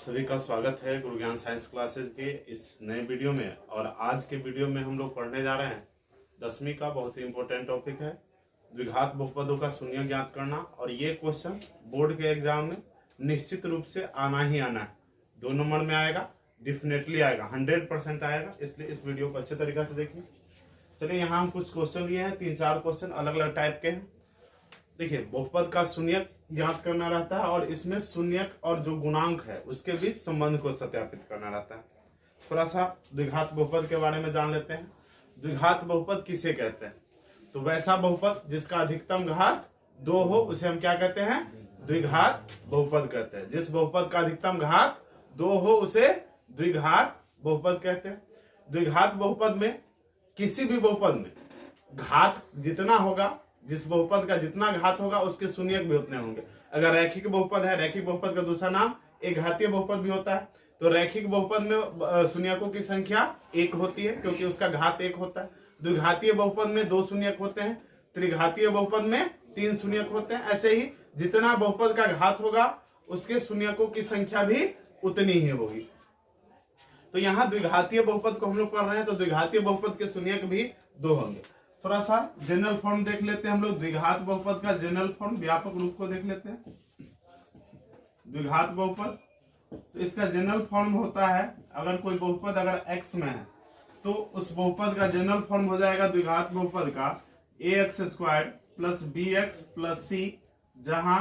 सभी का स्वागत है गुरु ज्ञान साइंस क्लासेज के इस नए वीडियो में। और आज के वीडियो में हम लोग पढ़ने जा रहे हैं 10वीं का बहुत ही इंपॉर्टेंट टॉपिक है द्विघात बहुपदों का शून्य ज्ञात करना। और ये क्वेश्चन बोर्ड के एग्जाम में निश्चित रूप से आना ही आना है। 2 नंबर में आएगा, डेफिनेटली आएगा, 100% आएगा। इसलिए इस वीडियो को अच्छे तरीके से देखिए। चलिए यहाँ हम कुछ क्वेश्चन लिए हैं, 3-4 क्वेश्चन अलग अलग टाइप के हैं। देखिए, बहुपद का शून्यक ज्ञात करना रहता है और इसमें शून्यक और जो गुणांक है उसके बीच संबंध को सत्यापित करना रहता है। थोड़ा सा द्विघात बहुपद के बारे में जान लेते हैं। द्विघात बहुपद किसे कहते हैं? तो वैसा बहुपद जिसका अधिकतम घात 2 हो उसे हम क्या कहते हैं? द्विघात बहुपद कहते हैं। जिस बहुपद का अधिकतम घात 2 हो उसे द्विघात बहुपद कहते हैं। द्विघात बहुपद में किसी भी बहुपद में घात जितना होगा, जिस बहुपद का जितना घात होगा उसके शून्यक भी उतने होंगे। अगर रैखिक बहुपद है, रैखिक बहुपद का दूसरा नाम एक घातीय बहुपद भी होता है। तो रैखिक बहुपद में शून्यकों की संख्या 1 होती है क्योंकि उसका घात 1 होता है। द्विघातीय बहुपद में 2 शून्यक होते हैं। त्रिघातीय बहुपद में 3 शून्यक होते हैं। ऐसे ही जितना बहुपद का घात होगा उसके शून्यकों की संख्या भी उतनी ही होगी। तो यहाँ द्विघातीय बहुपद को हम लोग पढ़ रहे हैं, तो द्विघातीय बहुपद के शून्यक भी 2 होंगे। थोड़ा सा जनरल फॉर्म देख लेते हैं हम लोग। द्विघात बहुपद का जनरल फॉर्म, व्यापक रूप को देख लेते हैं। द्विघात बहुपद, तो इसका जनरल फॉर्म होता है, अगर कोई बहुपद अगर x में है तो उस बहुपद का जनरल फॉर्म हो जाएगा द्विघात बहुपद का ax² + bx + c, जहां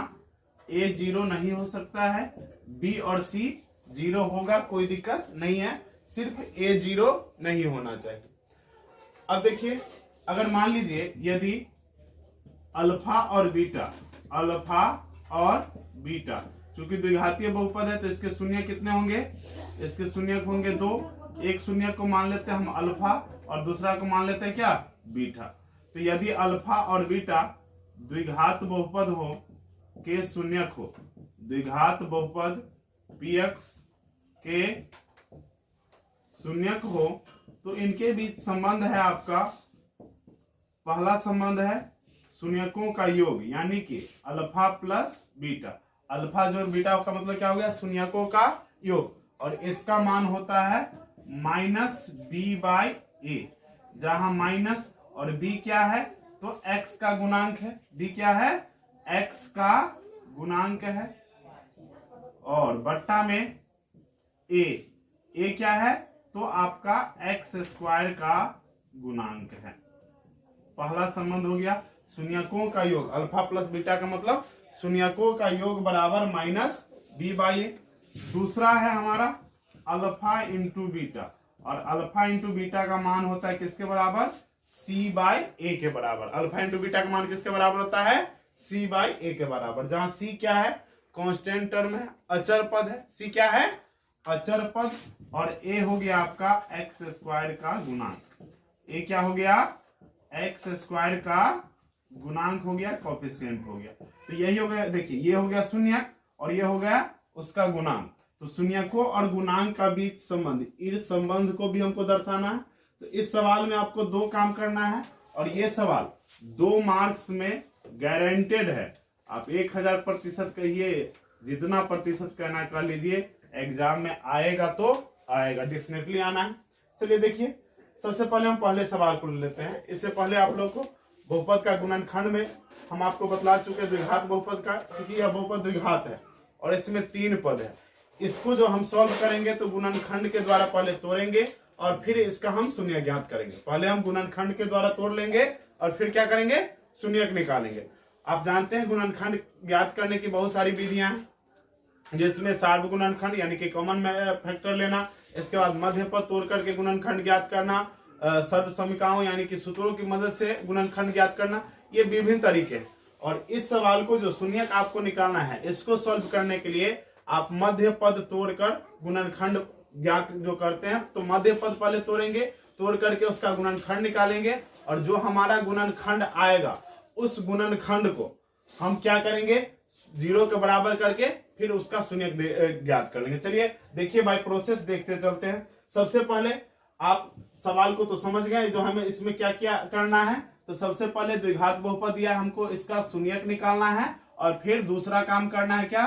a 0 नहीं हो सकता है, b और c 0 होगा, कोई दिक्कत नहीं है, सिर्फ a 0 नहीं होना चाहिए। अब देखिए, अगर मान लीजिए यदि अल्फा और बीटा, चूंकि द्विघातीय बहुपद है तो इसके शून्य कितने होंगे? इसके शून्य होंगे 2। एक शून्य को मान लेते हैं हम अल्फा और दूसरा को मान लेते हैं क्या? बीटा। तो यदि अल्फा और बीटा द्विघात बहुपद हो के शून्यक हो, द्विघात बहुपद px के शून्यक हो, तो इनके बीच संबंध है आपका, पहला संबंध है शून्यकों का योग, यानी कि अल्फा प्लस बीटा। अल्फा जो बीटा का मतलब क्या हो गया? शून्यकों का योग। और इसका मान होता है -b/a, जहां माइनस और b क्या है? तो x का गुणांक है। b क्या है? x का गुणांक है। और बट्टा में a क्या है? तो आपका x² का गुणांक है। पहला संबंध हो गया शून्यकों का योग। अल्फा प्लस बीटा का मतलब शून्यकों का योग बराबर -b/a। दूसरा है हमारा अल्फा इंटू बीटा, और अल्फा इंटू बीटा का मान होता है किसके बराबर? c/a के बराबर। अल्फा इंटू बीटा का मान किसके बराबर होता है? c/a के बराबर, जहां c क्या है? कांस्टेंट टर्म है, अचर पद है। c क्या है? अचर पद। और a हो गया आपका x² का गुणांक। a क्या हो गया? x² का गुणांक हो गया, कोफिशिएंट हो गया। तो यही हो गया, देखिए ये हो गया शून्यक और ये हो गया उसका गुणांक। तो शून्यकों और गुणांक का बीच संबंध, इस संबंध को भी हमको दर्शाना है। तो इस सवाल में आपको 2 काम करना है, और ये सवाल 2 मार्क्स में गारंटेड है। आप 1000% कहिए, जितना प्रतिशत कहना कह लीजिए, एग्जाम में आएगा तो आएगा, डेफिनेटली आना है। चलिए देखिए, सबसे पहले हम पहले सवाल को लेते हैं। इससे पहले आप लोग को बहुपद का गुणनखंड में हम आपको बतला चुके हैं द्विघात बहुपद का, क्योंकि यह बहुपद द्विघात है और इसमें 3 पद है। इसको जो हम सॉल्व करेंगे तो गुणनखंड के द्वारा पहले तोड़ेंगे और फिर इसका हम शून्य ज्ञात करेंगे। पहले हम गुणनखंड के द्वारा तोड़ लेंगे और फिर क्या करेंगे? शून्यक निकालेंगे। आप जानते हैं गुणनखंड ज्ञात करने की बहुत सारी विधियां हैं, जिसमें सार्व गुणनखंड यानी कि कॉमन फैक्टर लेना, इसके बाद मध्य पद तोड़ करके गुणनखंड ज्ञात करना, सर्व समीकरणों यानी कि सूत्रों की मदद से गुणनखंड ज्ञात करना, ये विभिन्न तरीके हैं। और इस सवाल को जो शून्यक आपको निकालना है, इसको सॉल्व करने के लिए आप मध्य पद तोड़कर गुणनखंड ज्ञात जो करते हैं, तो मध्य पद पहले तोड़ेंगे, तोड़ करके उसका गुणनखंड निकालेंगे, और जो हमारा गुणनखंड आएगा उस गुणनखंड को हम क्या करेंगे? 0 के बराबर करके फिर उसका शून्यक ज्ञात कर लेंगे। चलिए देखिए, बाय प्रोसेस देखते चलते हैं। सबसे पहले आप सवाल को तो समझ गए, जो हमें इसमें क्या क्या करना है। तो सबसे पहले द्विघात बहुपद दिया, हमको इसका शून्यक निकालना है, और फिर दूसरा काम करना है क्या?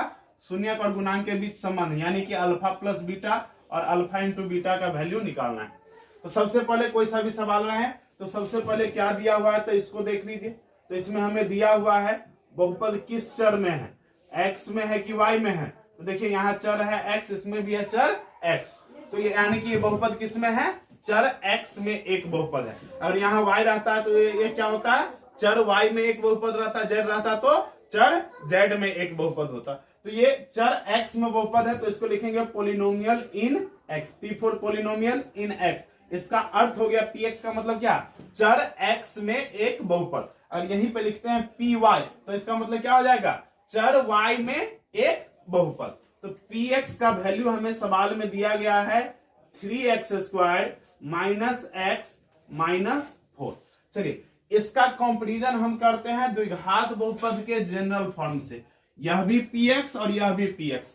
शून्यक और गुणांक के बीच संबंध, यानी कि अल्फा प्लस बीटा और अल्फा इंटू बीटा का वैल्यू निकालना है। तो सबसे पहले कोई सा भी सवाल रहे तो सबसे पहले क्या दिया हुआ है तो इसको देख लीजिए। तो इसमें हमें दिया हुआ है बहुपद किस चर में है, x में है कि y में है। तो देखिए यहाँ चर है x, इसमें भी है चर x। तो ये यानी कि ये बहुपद किस में है, चर x में एक बहुपद है। और यहाँ y रहता है तो ये क्या होता है, चर y में एक बहुपद रहता है, z रहता तो चर z में एक बहुपद होता। तो ये चर x में बहुपद है तो इसको लिखेंगे polynomial in x, p for polynomial in x। इसका अर्थ हो गया px का मतलब क्या, चर x में एक बहुपद। और यहीं पे लिखते हैं py, तो इसका मतलब क्या हो जाएगा, चर y में एक बहुपद। तो px का वैल्यू हमें सवाल में दिया गया है 3x² माइनस x माइनस 4। चलिए इसका कंपैरिजन हम करते हैं द्विघात बहुपद के जनरल फॉर्म से। यह भी px और यह भी px,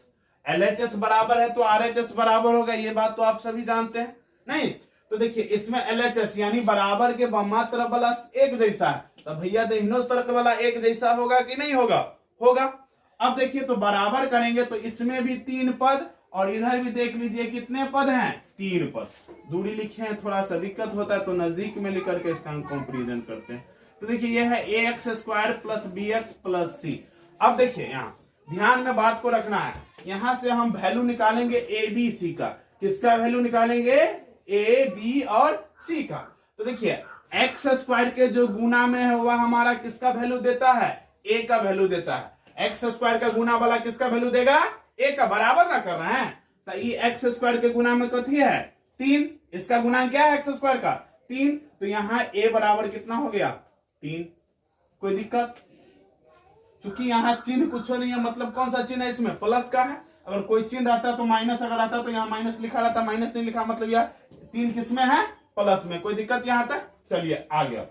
LHS बराबर है तो RHS बराबर होगा, ये बात तो आप सभी जानते हैं नहीं। तो देखिए इसमें LHS यानी बराबर के मात्र वाला एक जैसा है, तो भैया दोनों तरफ वाला एक जैसा होगा कि नहीं होगा, होगा। अब देखिए तो बराबर करेंगे तो इसमें भी 3 पद और इधर भी देख लीजिए कितने पद हैं, 3 पद। दूरी लिखे हैं थोड़ा सा दिक्कत होता है तो नजदीक में लिख करके इसका हम कंपैरिजन करते हैं। तो देखिए यह है ax² plus bx plus c। अब देखिए यहाँ ध्यान में बात को रखना है, यहां से हम वैल्यू निकालेंगे a b c का। किसका वैल्यू निकालेंगे, a b और c का। तो देखिए x² के जो गुना में है वह हमारा किसका वैल्यू देता है, a का वैल्यू देता है। x² का गुना वाला किसका वैल्यू देगा, a का। बराबर ना कर रहे हैं तो ये x² के गुना में कथी है 3, इसका गुना क्या है x² का 3। तो यहाँ a बराबर कितना हो गया 3। कोई दिक्कत, चूंकि यहाँ चिन्ह कुछ नहीं है, मतलब कौन सा चिन्ह है इसमें, प्लस का है। अगर कोई चिन्ह रहता तो माइनस, अगर आता तो यहाँ माइनस लिखा रहता, माइनस नहीं लिखा मतलब यह 3 किसमें है, प्लस में। कोई दिक्कत यहाँ तक, चलिए आ गया।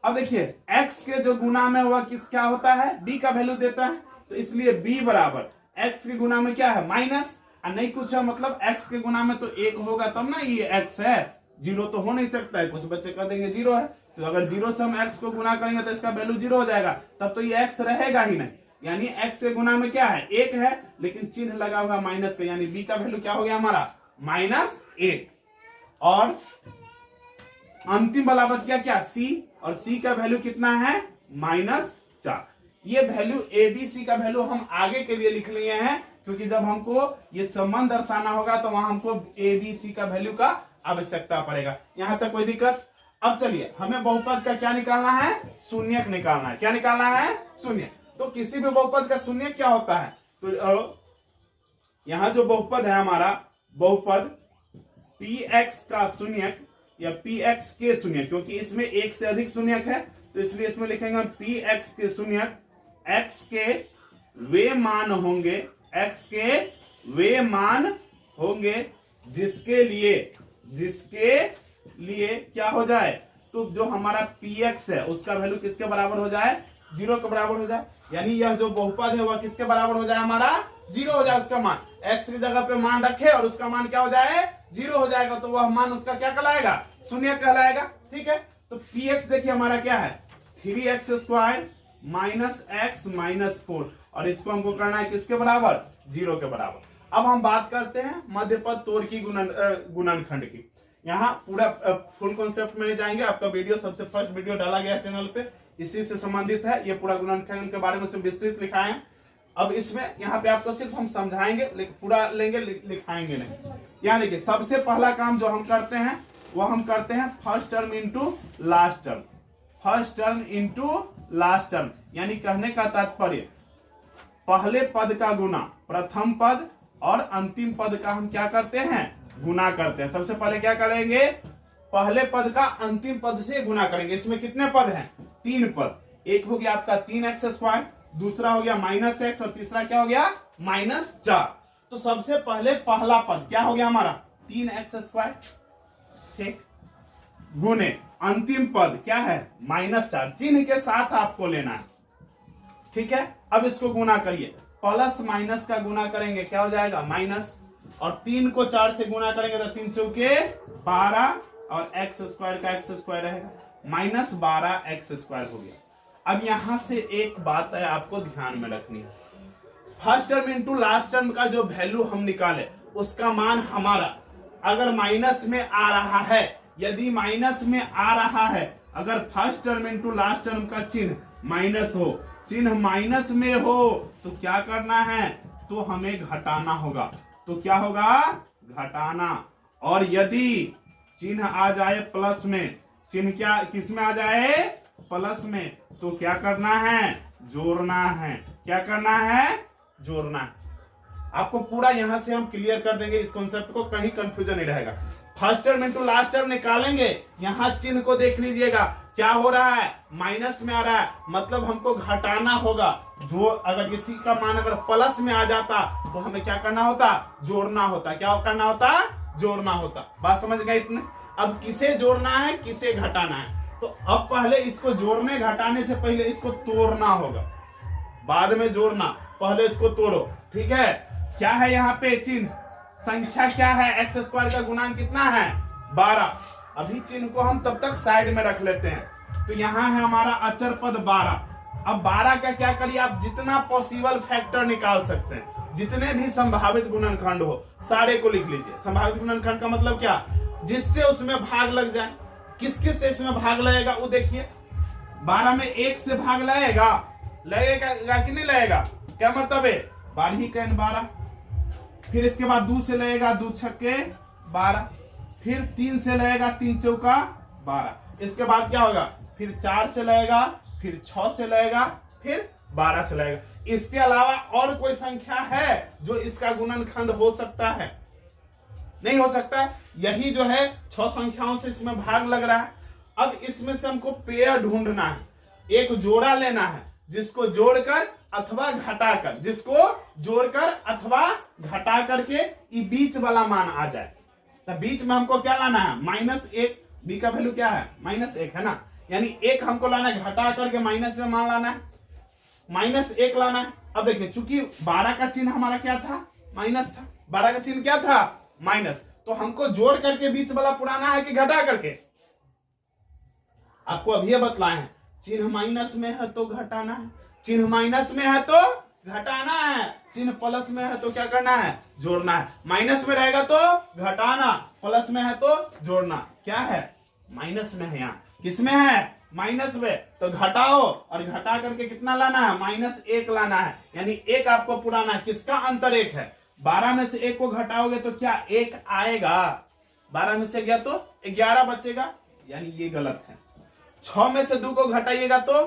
अब देखिए x के जो गुना में वह किस क्या होता है, b का वैल्यू देता है। तो इसलिए b बराबर x के गुना में क्या है माइनस, और नहीं कुछ है मतलब x के गुना में तो 1 होगा तब ना ये x है, 0 तो हो नहीं सकता है। कुछ बच्चे कह देंगे 0 है, तो अगर 0 से हम x को गुना करेंगे तो इसका वैल्यू 0 हो जाएगा, तब तो ये x रहेगा ही नहीं। यानी x के गुना में क्या है 1 है, लेकिन चिन्ह लगा हुआ माइनस का, यानी b का वैल्यू क्या हो गया हमारा -1। और अंतिम वाला बच गया क्या c, और c का वैल्यू कितना है -4। ये वैल्यू a b c का वैल्यू हम आगे के लिए लिख लिए हैं, क्योंकि जब हमको ये संबंध दर्शाना होगा तो वहां हमको a b c का वैल्यू का आवश्यकता पड़ेगा। यहां तक कोई दिक्कत। अब चलिए हमें बहुपद का क्या निकालना है, शून्यक निकालना है। क्या निकालना है, शून्य। तो किसी भी बहुपद का शून्यक क्या होता है, तो यहाँ जो बहुपद है हमारा बहुपद px का शून्यक या px के शून्यक, क्योंकि इसमें एक से अधिक शून्यक है तो इसलिए इसमें लिखेंगे px के शून्यक x के वे मान होंगे, x के वे मान होंगे जिसके लिए क्या हो जाए, तो जो हमारा px है उसका वैल्यू किसके बराबर हो जाए, 0 के बराबर हो जाए। यानी यह जो बहुपद है वह किसके बराबर हो जाए, हमारा 0 हो जाए। उसका मान x की जगह पे मान रखे और उसका मान क्या हो जाए 0 हो जाएगा, तो वह मान उसका क्या कहलाएगा, शून्य कहलाएगा। ठीक है, तो px देखिए हमारा क्या है 3x² माइनस x माइनस 4, और इसको हमको करना है किसके बराबर, 0 के बराबर। अब हम बात करते हैं मध्यपद तोड़ की गुणनखंड की। यहाँ पूरा फुल कॉन्सेप्ट में जाएंगे, आपका वीडियो सबसे फर्स्ट वीडियो डाला गया चैनल पे, इसी से संबंधित है। ये पूरा गुणनखंड के बारे में विस्तृत लिखा है। अब इसमें यहाँ पे आपको सिर्फ हम समझाएंगे, लेकिन पूरा लेंगे लिखाएंगे नहीं। यहाँ देखिए सबसे पहला काम जो हम करते हैं वह हम करते हैं first term into last term, first term into last term. यानी कहने का तात्पर्य पहले पद का गुना प्रथम पद और अंतिम पद का हम क्या करते हैं, गुना करते हैं। सबसे पहले क्या करेंगे, पहले पद का अंतिम पद से गुना करेंगे। इसमें कितने पद हैं, 3 पद। एक हो गया आपका 3x², दूसरा हो गया -x, और तीसरा क्या हो गया -4। तो सबसे पहले पहला पद क्या हो गया हमारा 3x², ठीक, गुने अंतिम पद क्या है -4, चिन्ह के साथ आपको लेना है। ठीक है, अब इसको गुना करिए, प्लस माइनस का गुना करेंगे क्या हो जाएगा माइनस, और 3 को 4 से गुना करेंगे तो 3 चौके 12, और x² का x² रहेगा, -12x² हो गया। अब यहां से एक बात है आपको ध्यान में रखनी है, first term into last term का जो वैल्यू हम निकाले उसका मान हमारा अगर माइनस में आ रहा है, यदि माइनस में आ रहा है, अगर first term into last term का चिन्ह माइनस हो, चिन्ह माइनस में हो तो क्या करना है, तो हमें घटाना होगा। तो क्या होगा, घटाना। और यदि चिन्ह आ जाए प्लस में, चिन्ह क्या किस में आ जाए, प्लस में, तो क्या करना है, जोड़ना है। क्या करना है, जोड़ना है। आपको पूरा यहां से हम क्लियर कर देंगे इस कॉन्सेप्ट को, कहीं कंफ्यूजन नहीं रहेगा। First term into last term निकालेंगे, यहां चिन्ह को देख लीजिएगा क्या हो रहा है, माइनस में आ रहा है, मतलब हमको घटाना होगा। जो अगर इसी का मान अगर प्लस में आ जाता तो हमें क्या करना होता, जोड़ना होता। क्या करना होता, जोड़ना होता। बात समझ गए इतने। अब किसे जोड़ना है, किसे घटाना है, तो अब पहले इसको जोड़ने घटाने से पहले इसको तोड़ना होगा, बाद में जोड़ना, पहले इसको तोड़ो। ठीक है, क्या है यहाँ पे चिन्ह, संख्या क्या है, एक्स स्क्वायर का गुणांक कितना है, 12। अभी चिन्ह को हम तब तक साइड में रख लेते हैं। तो यहाँ है हमारा अचर पद 12। अब 12 का क्या करिए, आप जितना पॉसिबल फैक्टर निकाल सकते हैं, जितने भी संभावित गुणनखंड हो सारे को लिख लीजिए। संभावित गुणनखंड का मतलब क्या, जिससे उसमें भाग लग जाए। किस किस से इसमें भाग लगेगा वो देखिए। 12 में 1 से भाग लगेगा कि नहीं लगेगा, क्या मतलब है, 12 ही कैन 12। फिर इसके बाद 2 से लगेगा, 2 छक्के 12। फिर 3 से लगेगा, 3 चौका 12। इसके बाद क्या होगा, फिर 4 से लगेगा, फिर 6 से लगेगा, फिर 12 से लगेगा। इसके अलावा और कोई संख्या है जो इसका गुणनखंड हो सकता है, नहीं हो सकता है। यही जो है 6 संख्याओं से इसमें भाग लग रहा है। अब इसमें से हमको पेयर ढूंढना है, एक जोड़ा लेना है जिसको जोड़कर अथवा घटाकर, जिसको जोड़कर अथवा घटा करके ये बीच वाला मान आ जाए। तो बीच में हमको क्या लाना है, -1। बी का वैल्यू क्या है, -1 है ना, यानी 1 हमको लाना है, घटा करके माइनस में मान लाना है, -1 लाना है। अब देखिए चूंकि 12 का चिन्ह हमारा क्या था, माइनस था। 12 का चिन्ह क्या था, माइनस। तो हमको जोड़ करके बीच वाला पुराना है कि घटा करके, आपको अभी बतलाए हैं। चिन्ह माइनस में है तो घटाना है, चिन्ह माइनस में है तो घटाना है, चिन्ह प्लस में है तो क्या करना है, जोड़ना है। माइनस में रहेगा तो घटाना, प्लस में है तो जोड़ना। क्या है, माइनस में है, यहाँ किस में है, माइनस में, तो घटाओ और घटा करके कितना लाना है, -1 लाना है। यानी 1 आपको पुराना है, किसका अंतर 1 है। 12 में से 1 को घटाओगे तो क्या 1 आएगा, 12 में से गया तो 11 बचेगा, यानी ये गलत है। 6 में से 2 को घटाइएगा तो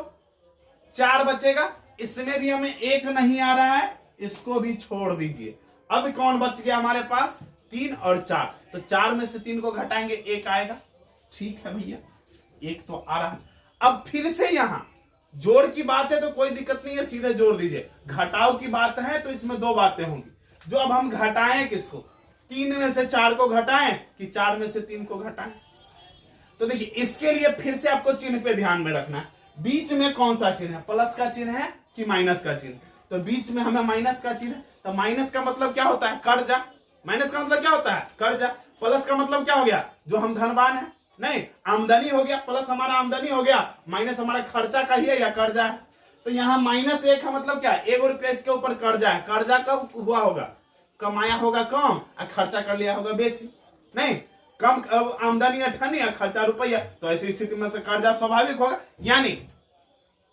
4 बचेगा, इसमें भी हमें 1 नहीं आ रहा है, इसको भी छोड़ दीजिए। अब कौन बच गया हमारे पास, 3 और 4। तो 4 में से 3 को घटाएंगे 1 आएगा। ठीक है भैया, 1 तो आ रहा है। अब फिर से यहाँ जोड़ की बात है तो कोई दिक्कत नहीं है, सीधे जोड़ दीजिए। घटाओ की बात है तो इसमें 2 बातें होंगी। जो अब हम घटाएं किसको, 3 में से 4 को घटाएं कि 4 में से 3 को घटाएं। तो देखिए इसके लिए फिर से आपको चिन्ह पे ध्यान में रखना है, बीच में कौन सा चिन्ह है, प्लस का चिन्ह है कि माइनस का चिन्ह। तो बीच में हमें माइनस का चिन्ह, तो माइनस का मतलब क्या होता है, कर्जा। माइनस का मतलब क्या होता है, कर्जा। प्लस का मतलब क्या हो गया, जो हम धनवान है, नहीं आमदनी हो गया, प्लस हमारा आमदनी हो गया, माइनस हमारा खर्चा का ही है या कर्जा है। तो यहाँ -1 का मतलब क्या है, 1 रुपया इसके ऊपर कर्जा है। कर्जा कब हुआ होगा, कमाया होगा कम और खर्चा कर लिया होगा बेसी, नहीं कम आमदनी 98 या खर्चा रुपया, तो ऐसी स्थिति में तो कर्जा स्वाभाविक होगा। यानी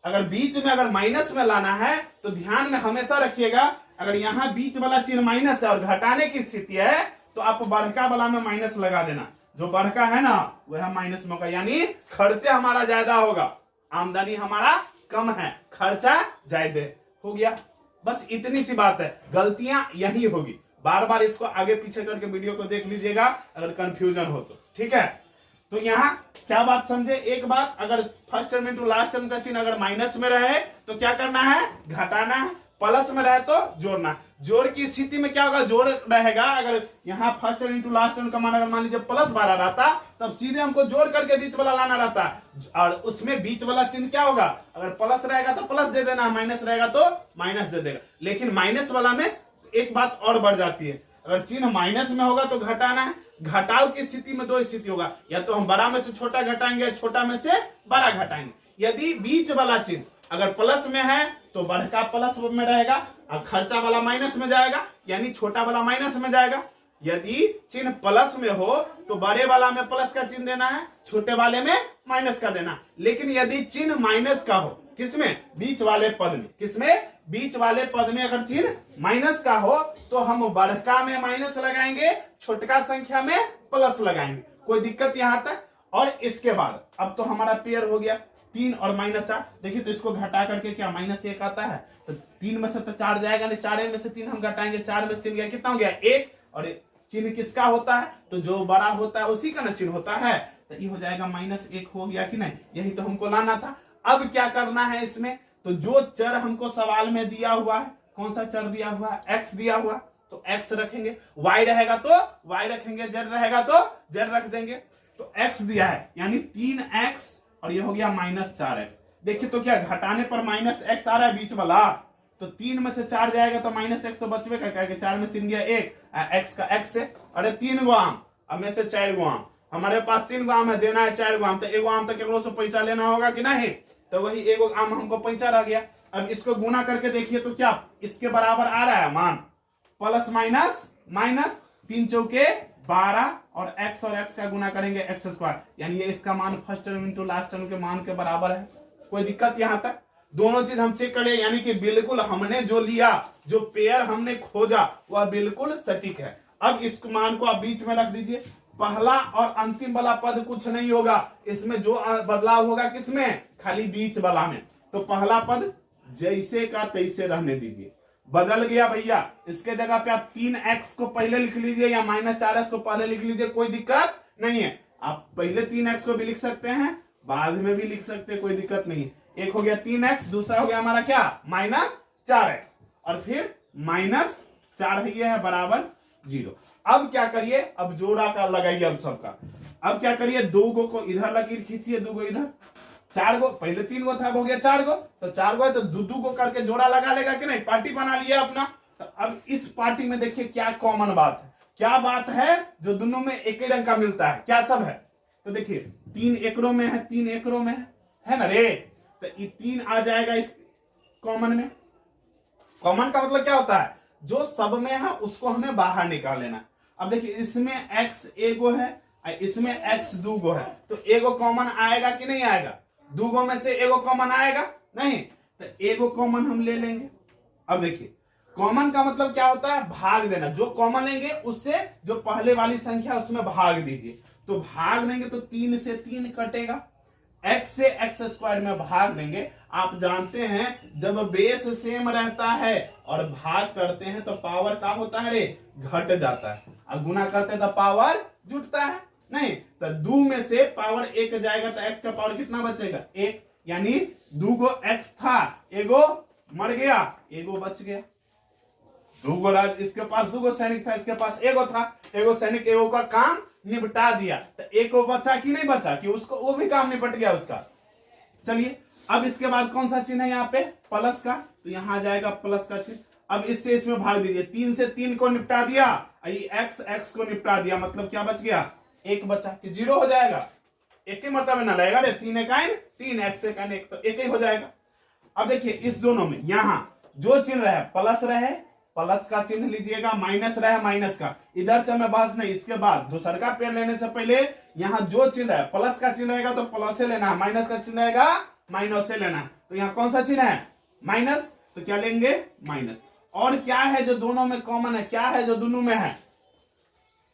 अगर बीच में अगर माइनस में लाना है तो ध्यान में हमेशा रखिएगा, अगर यहाँ बीच वाला चिन्ह माइनस है और घटाने की स्थिति है तो आप बड़का वाला में माइनस लगा देना, जो बड़का है ना वह माइनस में होगा, यानी खर्चे हमारा ज्यादा होगा, आमदनी हमारा कम है, खर्चा ज्यादा हो गया। बस इतनी सी बात है, गलतियां यही होगी। बार बार इसको आगे पीछे करके वीडियो को देख लीजिएगा अगर कंफ्यूजन हो तो, ठीक है। तो यहाँ क्या बात समझे, एक बात, अगर first term into last term का चिन्ह अगर माइनस में रहे तो क्या करना है, घटाना है, प्लस में रहे तो जोड़ना। जोड़ की स्थिति में क्या होगा, जोड़ रहेगा। अगर यहाँ first term into last term का मान अगर मान लीजिए +12 रहता तब सीधे हमको जोड़ करके बीच वाला लाना रहता, और उसमें बीच वाला चिन्ह क्या होगा, अगर प्लस रहेगा तो प्लस दे देना, माइनस रहेगा तो माइनस दे देगा। लेकिन माइनस वाला में एक बात और बढ़ जाती है, अगर चिन्ह माइनस में होगा तो घटाना है। घटाव की स्थिति में 2 स्थिति होगा, या तो हम बड़ा में से छोटा घटाएंगे, छोटा में से बड़ा घटाएंगे। यदि बीच वाला चिन्ह अगर प्लस में है तो बड़का प्लस में रहेगा और खर्चा वाला माइनस में जाएगा, यानी छोटा वाला माइनस में जाएगा। यदि चिन्ह प्लस में हो तो बड़े वाला में प्लस का चिन्ह देना है, छोटे वाले में माइनस का देना। लेकिन यदि चिन्ह माइनस का हो, किसमें? बीच वाले पद में। किसमें? बीच वाले पद में अगर चिन्ह माइनस का हो तो हम बड़का में माइनस लगाएंगे, छोटका संख्या में प्लस लगाएंगे। कोई दिक्कत यहां तक? और इसके बाद अब तो हमारा पेयर हो गया 3 और -4। देखिए तो इसको घटा करके क्या -1 आता है, तो 3 में से तो 4 जाएगा नहीं, 4 में से 3 हम घटाएंगे, 4 में से 3 गया, कितना हो गया? 1। और चिन्ह किसका होता है? तो जो बड़ा होता है उसी का ना चिन्ह होता है, तो ये हो जाएगा -1 हो गया कि नहीं? यही तो हमको लाना था। अब क्या करना है इसमें? तो जो चर हमको सवाल में दिया हुआ है, कौन सा चर दिया हुआ है? x दिया हुआ, तो x रखेंगे, y रहेगा तो y रखेंगे, z रहेगा तो z रख देंगे। तो x दिया है यानी 3x और ये हो गया -4x। देखिए तो क्या घटाने पर -x आ रहा है बीच वाला, तो 3 में से 4 जाएगा तो -x तो बचवे करके 4 में 3 गया 1, x का x से। अरे 3 गो आम, अब में से 4 गो आम, हमारे पास 3 गो आम है, देना है 4 गो आम, तो 1 आम तो केकरो से पैसा लेना होगा कि नहीं? तो वही 1 आम हमको पैसा रह गया। अब इसको गुना करके देखिए तो क्या इसके बराबर आ रहा है मान? प्लस माइनस माइनस, 3 चौके 12 और x का गुना करेंगे x², यानी ये इसका मान first term into last term के मान के बराबर है। कोई दिक्कत यहां तक? दोनों चीज हम चेक कर ले, यानी कि बिल्कुल हमने जो लिया, जो पेयर हमने खोजा वह बिल्कुल सटीक है। अब इस मान को आप बीच में रख दीजिए। पहला और अंतिम वाला पद कुछ नहीं होगा, इसमें जो बदलाव होगा किसमें? खाली बीच वाला में। तो पहला पद जैसे का तैसे रहने दीजिए, बदल गया भैया। इसके जगह पे आप 3x को पहले लिख लीजिए या -4x को पहले लिख लीजिए, कोई दिक्कत नहीं है। आप पहले 3x को भी लिख सकते हैं, बाद में भी लिख सकते हैं, कोई दिक्कत नहीं है। एक हो गया 3x, दूसरा हो गया हमारा क्या? -4x, और फिर -4 है बराबर 0। अब क्या करिए? अब जोड़ा का लगाइए अब सबका। अब क्या करिए? 2 गो को इधर लकीर खींचिए, 2 गो इधर, 4 गो, पहले 3 गो था, हो गया 4 गो, तो 4 गो है तो 2 गो करके जोड़ा लगा लेगा कि नहीं? पार्टी बना लिया अपना। तो अब इस पार्टी में देखिए क्या कॉमन बात है, क्या बात है जो दोनों में एक ही रंग का मिलता है, क्या सब है? तो देखिए 3 एकड़ों में है, 3 एकड़ों में है ना रे, तो ये 3 आ जाएगा इस कॉमन में। कॉमन का मतलब क्या होता है? जो सब में है उसको हमें बाहर निकाल लेना। अब देखिए इसमें x एगो है, इसमें x 2 गो है, तो एगो कॉमन आएगा कि नहीं आएगा? 2 गो में से एगो कॉमन आएगा नहीं, तो एगो कॉमन हम ले लेंगे। अब देखिए कॉमन का मतलब क्या होता है? भाग देना। जो कॉमन लेंगे उससे जो पहले वाली संख्या उसमें भाग दीजिए, तो भाग देंगे तो 3 से 3 कटेगा, x से x² में भाग देंगे। आप जानते हैं जब बेस सेम रहता है और भाग करते हैं तो पावर क्या होता है रे? घट जाता है, और गुना करते हैं तो पावर जुटता है नहीं। तो 2 में से पावर 1 जाएगा तो x का पावर कितना बचेगा? 1, यानी 2 गो x था, एगो मर गया, एगो बच गया। 2 गो राज, इसके पास 2 गो सैनिक था, इसके पास एगो था, एगो सैनिक एगो का काम निपटा दिया, तो एक को बचा कि नहीं बचा? कि उसको वो भी काम निपट गया उसका। चलिए अब इसके बाद कौन सा चिन्ह है यहाँ पे? प्लस का, तो यहाँ आ जाएगा प्लस का चिन्ह। अब इससे इसमें भाग दीजिए, 3 से 3 को निपटा दिया, ये x को निपटा दिया, मतलब क्या बच गया? 1 बचा, कि 0 हो जाएगा। एक ही मरतबे ना लगेगा रे, 3 एकाइन 3, x एकाइन 1, तो 1 ही हो जाएगा। अब देखिए इस दोनों में यहाँ जो चिन्ह रहे, प्लस रहे प्लस का चिन्ह लीजिएगा, माइनस रहे माइनस का, इधर से हमें बहस नहीं। इसके बाद दूसर का पेड़ लेने से पहले यहाँ जो चिन्ह है, प्लस का चिन्ह रहेगा तो प्लस से लेना है, माइनस का चिन्ह रहेगा माइनस से लेना है। तो यहाँ कौन सा चिन्ह है? माइनस, तो क्या लेंगे? माइनस। और क्या है जो दोनों में कॉमन है? क्या है जो दोनों में है?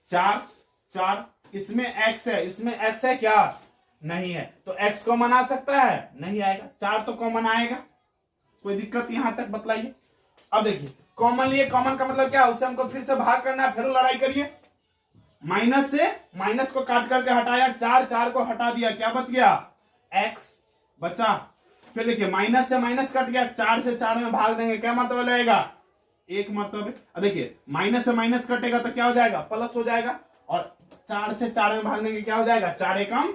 4। इसमें x है, इसमें x है क्या? नहीं है, तो x कॉमन आ सकता है? नहीं आएगा। 4 तो कॉमन आएगा, कोई दिक्कत यहां तक बतलाइए। अब देखिए कॉमन लिए, कॉमन का मतलब क्या है? उससे हमको फिर से भाग करना है, फिर लड़ाई करिए। माइनस से माइनस को काट करके हटाया, 4 को हटा दिया, क्या बच गया? x बचा। फिर देखिए माइनस से माइनस कट गया, 4 से 4 में भाग देंगे, क्या मतलब लगेगा? 1 मतलब। देखिए माइनस से माइनस कटेगा तो क्या हो जाएगा? प्लस हो जाएगा, और 4 से 4 में भाग देंगे, क्या हो जाएगा? 4 एकम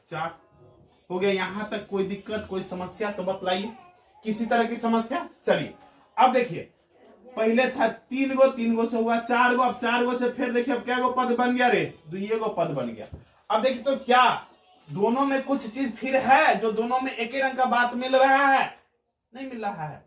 4 हो गया। यहां तक कोई दिक्कत, कोई समस्या तो बतलाइए, किसी तरह की समस्या? चलिए अब देखिए पहले था 3 गो से हुआ 4 गो, अब 4 गो से फिर देखिए अब क्या गो पद बन गया रे? 2 गो पद बन गया। अब देखिए तो क्या दोनों में कुछ चीज फिर है जो दोनों में एक ही रंग का बात मिल रहा है? नहीं मिल रहा है।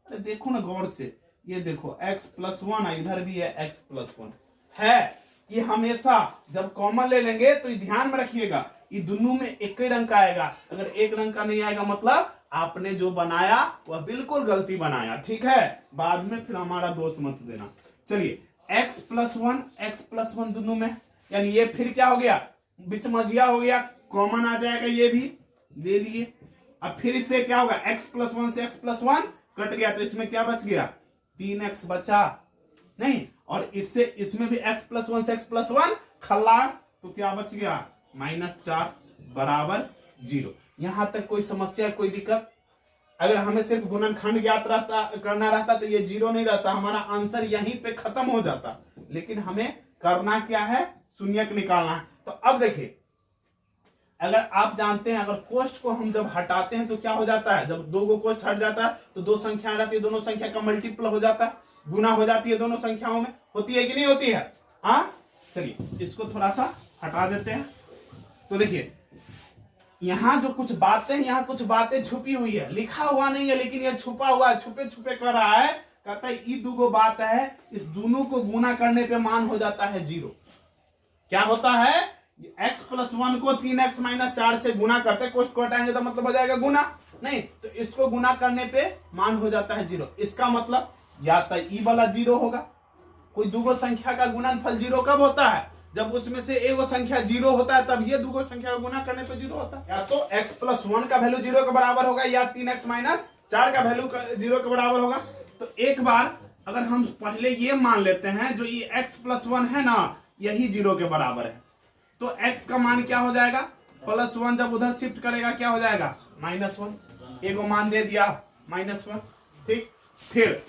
अरे देखो ना गौर से, ये देखो x+1 है, इधर भी है x+1 है। ये हमेशा जब कॉमन ले लेंगे तो ध्यान में रखिएगा ये दोनों में एक ही रंग का आएगा। अगर एक रंग का नहीं आएगा मतलब आपने जो बनाया वह बिल्कुल गलती बनाया, ठीक है। बाद में फिर हमारा दोष मत देना। चलिए x+1 दोनों में, यानी ये फिर क्या हो गया, बिचमझिया हो गया, कॉमन आ जाएगा, ये भी ले लिए। अब फिर इससे क्या होगा, x+1 से x+1 कट गया तो इसमें क्या बच गया, 3x बचा नहीं, और इससे इसमें भी x+1 से x+1 खल्लास, तो क्या बच गया -4 बराबर 0। यहां तक कोई समस्या, कोई दिक्कत? अगर हमें सिर्फ गुणनखंड ज्ञात करना रहता तो ये 0 नहीं रहता, हमारा आंसर यहीं पे खत्म हो जाता। लेकिन हमें करना क्या है, शून्यक निकालना है। तो अब देखिए, अगर आप जानते हैं अगर कोष्ठ को हम जब हटाते हैं तो क्या हो जाता है, जब दो गो कोष्ठ हट जाता है तो दो संख्या रहती है, दोनों संख्या का मल्टीपल हो जाता है, गुना हो जाती है दोनों संख्याओं में, होती है कि नहीं होती है? हाँ, चलिए इसको थोड़ा सा हटा देते हैं। तो देखिए यहाँ जो कुछ बातें, यहाँ कुछ बातें छुपी हुई है, लिखा हुआ नहीं है लेकिन ये छुपा हुआ है, छुपे छुपे कर रहा है। कहता है ये दो बात है, इस दोनों को गुना करने पे मान हो जाता है 0। क्या होता है, x+1 को 3x - 4 से गुना करते, कोष्ठ को हटाएंगे तो मतलब हो जाएगा गुना, नहीं तो इसको गुना करने पे मान हो जाता है 0। इसका मतलब या तो ई वाला 0 होगा। कोई दो संख्या का गुणनफल 0 कब होता है, जब उसमें से एक संख्या 0 होता है, तब ये दो संख्या का गुना करने पे 0 होता है। या तो x+1 का वैल्यू 0 के बराबर होगा या 3x - 4 का वैल्यू 0 के बराबर होगा। तो एक बार अगर हम पहले ये मान लेते हैं जो ये x+1 है ना, यही 0 के बराबर है, तो x का मान क्या हो जाएगा, +1, जब उधर शिफ्ट करेगा क्या हो जाएगा -1, एगो मान दे दिया -1, ठीक। फिर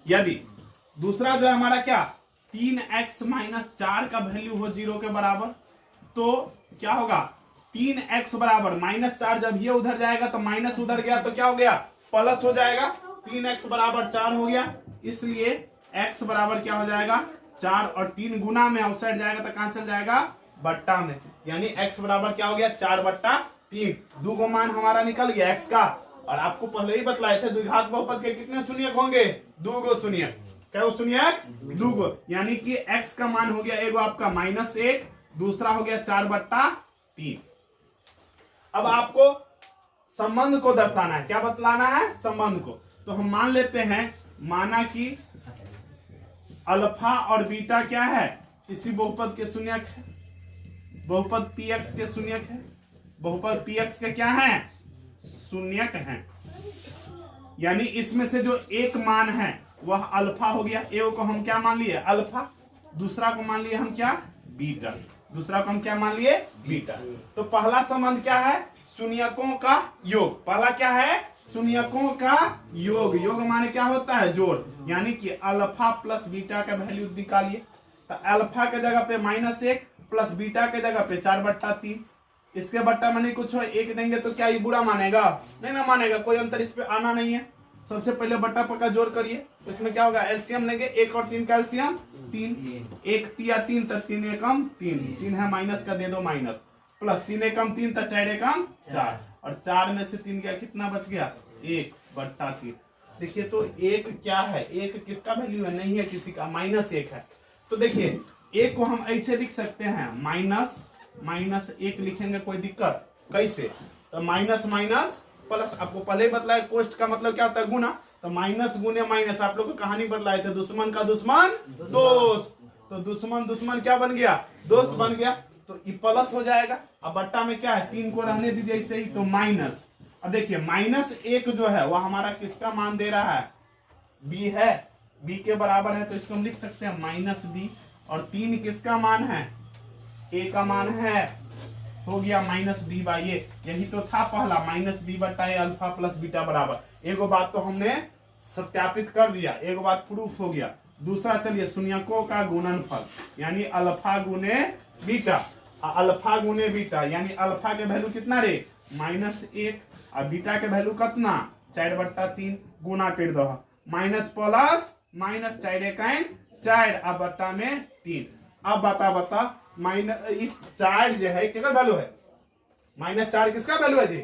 यदि दूसरा जो है हमारा क्या, 3x - 4 का वैल्यू हो 0 के बराबर, तो क्या होगा, 3x बराबर -4, जब ये उधर जाएगा तो माइनस उधर गया तो क्या हो गया, प्लस हो जाएगा, 3x बराबर 4 हो गया। इसलिए x बराबर क्या हो जाएगा 4, और 3 गुना में आउटसाइड जाएगा तो कहां चल जाएगा, बट्टा में, यानी x बराबर क्या हो गया 4/3। दो गो मान हमारा निकल गया x का, और आपको पहले ही बतलाए थे द्विघात बहुपद के कितने शून्यक होंगे, 2 गो शून्यक। क्या शून्यक, 2 गो, यानी कि x का मान हो गया एगो आपका -1, दूसरा हो गया 4/3। अब आपको संबंध को दर्शाना है, क्या बतलाना है, संबंध को। तो हम मान लेते हैं, माना कि अल्फा और बीटा क्या है, इसी बहुपद के शून्यक है, बहुपद px के शून्यक है, बहुपद px के क्या है, शून्यक है। यानी इसमें से जो एक मान है वह अल्फा हो गया, ए को हम क्या मान लिए, अल्फा, दूसरा को मान लिए हम क्या, बीटा, दूसरा को हम क्या मान लिए, बीटा। तो पहला संबंध क्या है, शून्यकों का योग। पहला क्या है, शून्यकों का योग। योग माने क्या होता है, जोड़, यानी कि अल्फा प्लस बीटा का वैल्यू निकालिए। तो अल्फा के जगह पे -1 प्लस बीटा के जगह पे 4/3। इसके बट्टा में नहीं कुछ हो, 1 देंगे तो क्या ये बुरा मानेगा, नहीं ना मानेगा, कोई अंतर इस पे आना नहीं है। सबसे पहले बट्टा पक्का जोड़ करिए, इसमें क्या होगा, एलसीएम लेंगे, 1 और 3 का एलसीएम 3, 1 तिया 3 तो 3 एकम 3, 3 है माइनस का दे दो माइनस, प्लस 3 एकम 3 तो 4 एकम 4, और 4 में से 3 गया, कितना बच गया, 1/3। देखिए तो 1 क्या है, 1 किसका वैल्यू है, नहीं है किसी का, -1 है। तो देखिए 1 को हम ऐसे लिख सकते हैं, -1 लिखेंगे, कोई दिक्कत, कैसे, तो माइनस माइनस प्लस, आपको पहले ही बतलाया कोष्ठ का मतलब क्या होता है, गुना, तो माइनस गुने माइनस, आप लोग को कहानी बतलाए थे, दुश्मन का दुश्मन दोस्त, तो दुश्मन दुश्मन क्या बन गया, दोस्त बन गया, तो ये प्लस हो जाएगा। अब बट्टा में क्या है, 3 को रहने दीजिए ऐसे ही, तो माइनस। अब देखिए -1 जो है वह हमारा किसका मान दे रहा है, b है, b के बराबर है, तो इसको हम लिख सकते हैं -b, और 3 किसका मान है, a का मान है, हो गया -b/a। यही तो था पहला, -b/a अल्फा प्लस बीटा बराबर। एगो बात तो हमने सत्यापित कर दिया, एगो बात प्रूफ हो गया। दूसरा चलिए शून्यकों का गुणनफल, यानी अल्फा गुने बीटा, अल्फा गुने बीटा, यानी अल्फा के वैल्यू कितना रे, -1, और बीटा के वैल्यू कितना, 4/3, गुना कर दो, माइनस प्लस माइनस 4 एकम 4, अब बट्टा में 3। अब बता माइनस, इस 4 जो है किसका वैल्यू है, -4 किसका वैल्यू है जी,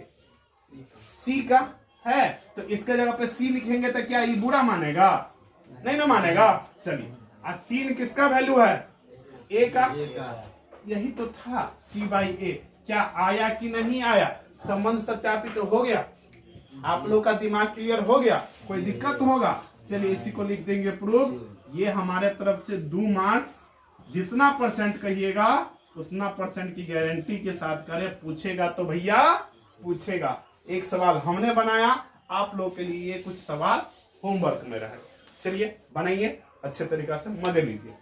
सी का, है, तो इसके जगह पे सी लिखेंगे तो क्या ये बुरा मानेगा? नहीं ना मानेगा। चलिए, 3 किसका वैल्यू है? ए का। यही तो था, सी बाई ए। क्या आया कि नहीं आया? संबंध सत्यापित तो हो गया। आप लोग का दिमाग क्लियर हो गया? कोई दिक्कत होगा? चलिए इसी को लिख देंगे प्रूफ। ये हमारे तरफ से 2 मार्क्स, जितना परसेंट कहिएगा उतना परसेंट की गारंटी के साथ करें। पूछेगा तो भैया पूछेगा। एक सवाल हमने बनाया, आप लोग के लिए कुछ सवाल होमवर्क में रहे। चलिए बनाइए, अच्छे तरीका से मजे लीजिए।